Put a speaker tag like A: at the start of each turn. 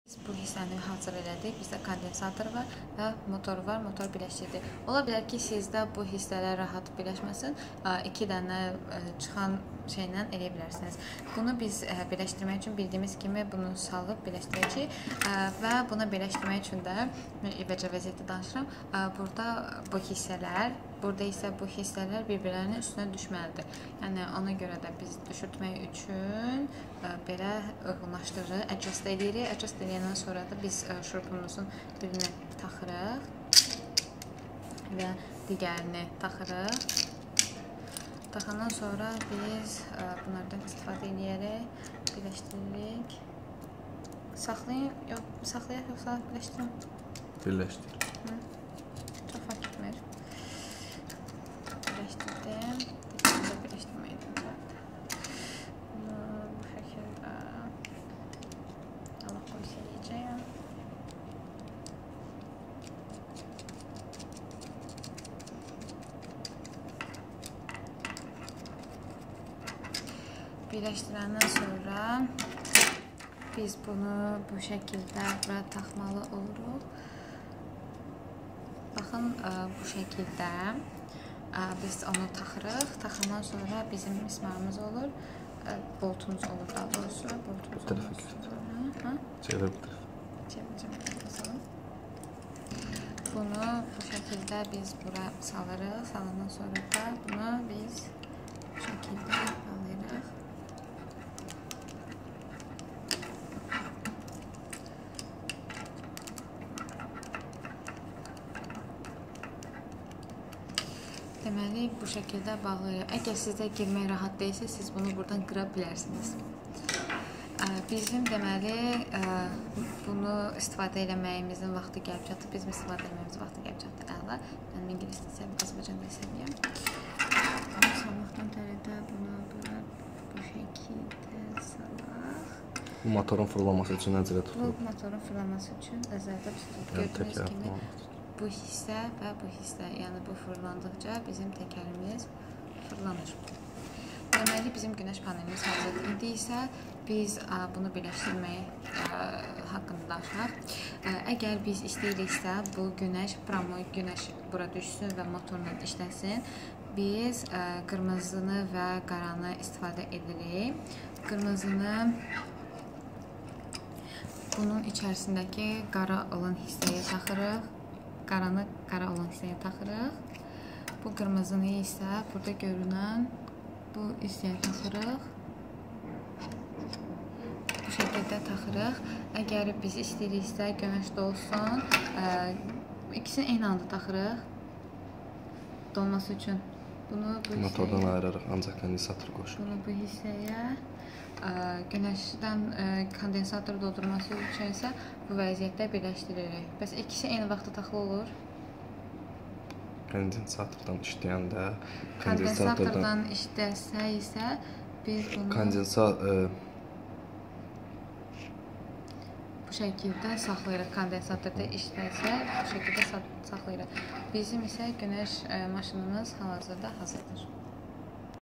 A: Biz bu hissəni hazır elədik. Bizdə kondensator var və motor var, motor birləşdirdik. Ola bilər ki, sizdə bu hissələr rahat birləşməsin. 2 dənə çıxan şeylə eləyə bilərsiniz. Bunu biz birləşdirmək üçün bildiyimiz kimi bunu salıb birləşdirəcəyik və bunu birləşdirmək üçün də İBC vəziyyətdə danışıram. Burada isə bu hissələr bir-birlərinin üstünə düşməlidir. Yəni ona görə də biz düşürtmək üçün belə uyğunlaşdırırıq, adjust edirik. Adjust edəndən sonra da biz şurupumuzun birini taxırıq və digərini taxırıq. Taxandan sonra biz bunlardan istifadə edərək birləşdiririk. Saxlayaq yoxsa birləşdirim?
B: Birləşdir.
A: Çox fark etmir. Birləşdirdim. Tekrar birləşdirməyi zaten. Bunu bu şəkildə Allah qoysa yiyəcəyəm. Birləşdirəndən sonra biz bunu bu şəkildə bura taxmalı oluruq. Baxın, bu şəkildə biz onu taxırıq. Taxandan sonra bizim mismarımız olur. Boltumuz olur daha doğrusu.
B: Bu tərəfə gəlir. Çevir bu tərəfə.
A: Çevirəcəm. Bunu bu şəkildə biz bura salırıq. Salandan sonra da bunu biz bu şəkildə alırıq. Deməli, bu şəkildə bağlayırıq. Əgər sizdə girmək rahat deyilsə, siz bunu buradan qıra bilərsiniz. Bizim deməli, bunu istifadə eləməyimizin vaxtı gəlib çatdı. Bizim istifadə eləməyimizin vaxtı gəlib çatdı. Əla. Mənim ingilis dilsəm, Azərbaycan dil səviyyəm. Salmaqdan tərədə bunu bura bu şəkildə salaq.
B: Bu motorun fırlaması üçün nəzərdə tutulub?
A: Bu motorun fırlaması üçün nəzərdə tutulub. Gördüyünüz kimi bu hissə və bu hissə, yəni bu fırlandıqca bizim təkərimiz fırlanır. Deməli, bizim günəş panelimiz hazır idisə, biz bunu birləşdirmək haqqında danışaq. Əgər biz istəyiriksə, bu günəş, pramoid günəş bura düşsün və motorla işləsin, biz qırmızını və qaranı istifadə edirik. Qırmızını bunun içərisindəki qara olan hissəyə taxırıq. Qaranı qara olan hissəyə taxırıq. Bu qırmızını isə burada görünən bu hissəyə taxırıq. Bu şəkildə taxırıq. Əgər biz istəyiriksə, günəş dolsun, ikisini eyni anda taxırıq. Dolması üçün bunu bu hissəyə...
B: Motordan ayırarıq, ancaq kondensator qoşur.
A: Bunu bu hissəyə, günəşdən kondensator doldurması üçün isə bu vəziyyətdə birləşdiririk. Bəs ikisi eyni vaxtda taxılı olur.
B: Kondensatordan işləyəndə,
A: kondensatordan işləsə isə biz bunu bu şəkildə saxlayırıq. Kondensatorda işləsə bu şəkildə saxlayırıq. Bizim isə günəş maşınımız hal-hazırda hazırdır.